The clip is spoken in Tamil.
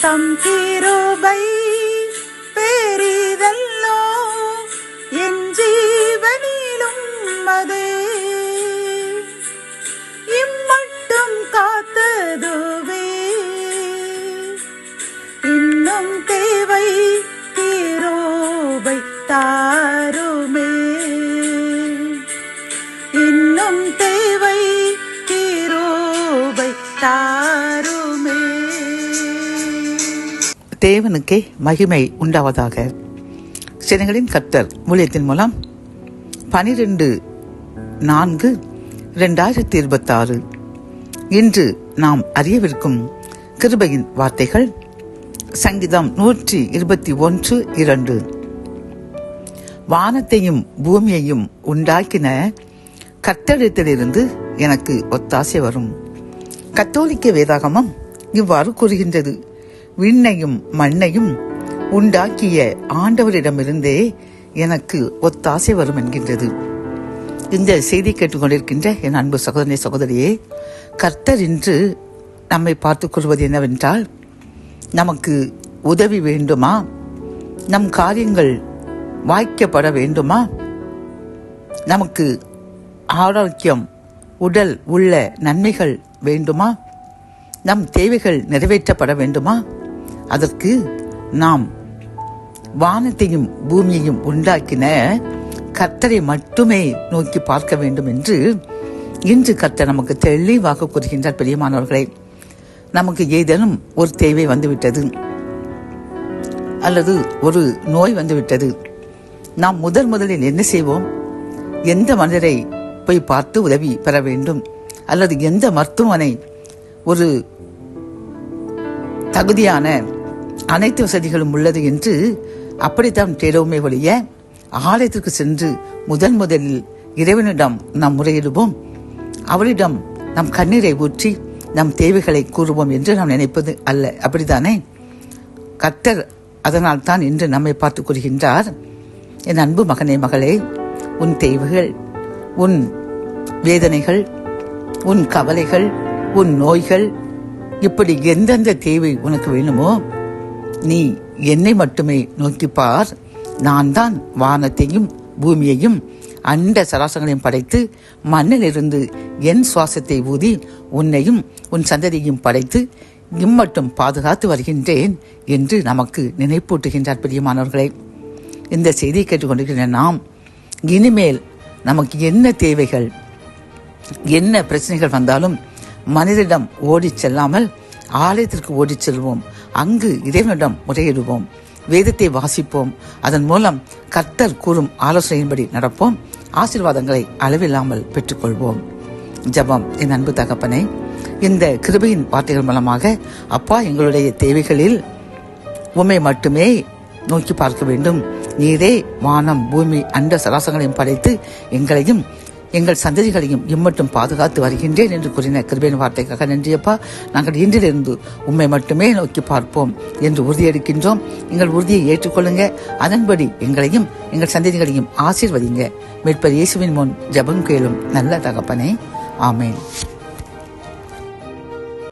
தம் கிருபை பெரிதல்லோ என் ஜீவனிலும் அதே இம்மட்டும் காத்ததுவே இன்னும் தேவை கிருபை தாருமே இன்னும் தேவை கிருபை தாருமே. தேவனுக்கே மகிமை உண்டாவதாக. சேனைகளின் கர்த்தர் ஊழியத்தின் மூலம் 12/4/2026 இன்று நாம் அறியவிருக்கும் கிருபையின் வார்த்தைகள் சங்கீதம் 121:2. வானத்தையும் பூமியையும் உண்டாக்கின கர்த்தரிடத்திலிருந்து எனக்கு ஒத்தாசை வரும். கத்தோலிக்க வேதாகமம் இவ்வாறு கூறுகின்றது, விண்ணையும் மண்ணையும் உண்டாக்கிய ஆண்டவரிடமிருந்தே எனக்கு ஒத்தாசை வரும் என்கின்றது. இந்த செய்தி கேட்டுக்கொண்டிருக்கின்ற என் அன்பு சகோதரனே சகோதரியே, கர்த்தர் இன்று நம்மை பார்த்துக் கொள்வது என்னவென்றால், நமக்கு உதவி வேண்டுமா, நம் காரியங்கள் வாய்க்கப்பட வேண்டுமா, நமக்கு ஆரோக்கியம் உடல் உள்ள நன்மைகள் வேண்டுமா, நம் தேவைகள் நிறைவேற்றப்பட வேண்டுமா, அதற்கு நாம் வானத்தையும் பூமியையும் உண்டாக்கின கர்த்தரை மட்டுமே நோக்கி பார்க்க வேண்டும் என்று இன்று கர்த்தர் நமக்கு தெளிவாக கூறுகின்றார். பிரியமானவர்களே, நமக்கு ஏதேனும் ஒரு தேவை வந்துவிட்டது அல்லது ஒரு நோய் வந்துவிட்டது, நாம் முதலில் என்ன செய்வோம்? எந்த மனிதரை போய் பார்த்து உதவி பெற வேண்டும் அல்லது எந்த மருத்துவமனை ஒரு தகுதியான அனைத்து வசதிகளும் உள்ளது என்று அப்படித்தான் தேடுவோமே ஒழிய, ஆலயத்திற்கு சென்று முதலில் இறைவனிடம் நாம் முறையிடுவோம், அவரிடம் நம் கண்ணீரை ஊற்றி நம் தேவைகளை கூறுவோம் என்று நாம் நினைப்பது அல்ல. அப்படித்தானே? கர்த்தர் அதனால் தான் இன்று நம்மை பார்த்து கூறுகின்றார், என் அன்பு மகனே மகளே, உன் தேவைகள், உன் வேதனைகள், உன் கவலைகள், உன் நோய்கள், இப்படி எந்தெந்த தேவை உனக்கு வேணுமோ நீ என்னை மட்டுமே நோக்கிப்பார். நான் தான் வானத்தையும் பூமியையும் அண்ட சராசங்களையும் படைத்து மண்ணிலிருந்து என் சுவாசத்தை ஊதி உன்னையும் உன் சந்ததியையும் படைத்து இம்மட்டும் பாதுகாத்து வருகின்றேன் என்று நமக்கு நினைப்பூட்டுகின்றார். பிரியமானவர்களே, இந்த செய்தியை கேட்டுக்கொண்டிருக்கின்ற நாம் இனிமேல் நமக்கு என்ன தேவைகள், என்ன பிரச்சனைகள் வந்தாலும் மனிதனிடம் ஓடிச் செல்லாமல் ஆலயத்திற்கு ஓடிச் செல்வோம். அங்கு இறைவனிடம் முறையிடுவோம், வேதத்தை வாசிப்போம், அதன் மூலம் கர்த்தர் கூறும் ஆலோசனையின்படி நடப்போம், ஆசீர்வாதங்களை அளவில்லாமல் பெற்றுக்கொள்வோம். ஜெபம். என் அன்பு தகப்பனே, இந்த கிருபையின் வார்த்தைகள் மூலமாக அப்பா, எங்களுடைய தேவைகளில் உம்மை மட்டுமே நோக்கி பார்க்க வேண்டும். நீரே வானம் பூமி அண்ட சராசங்களையும் படைத்து எங்களையும் எங்கள் சந்ததிகளையும் இம்மட்டும் பாதுகாத்து வருகின்றேன் என்று கூறின கிருபையின் வார்த்தைக்காக நன்றியப்பா. நாங்கள் இன்றிலிருந்து உம்மை மட்டுமே நோக்கி பார்ப்போம் என்று உறுதியெடுக்கின்றோம். எங்கள் உறுதியை ஏற்றுக்கொள்ளுங்க. அதன்படி எங்களையும் எங்கள் சந்ததிகளையும் ஆசீர்வதிங்க. மீட்பர் இயேசுவின் முன் ஜெபம் கேளும் நல்ல தகப்பனே. ஆமேன்.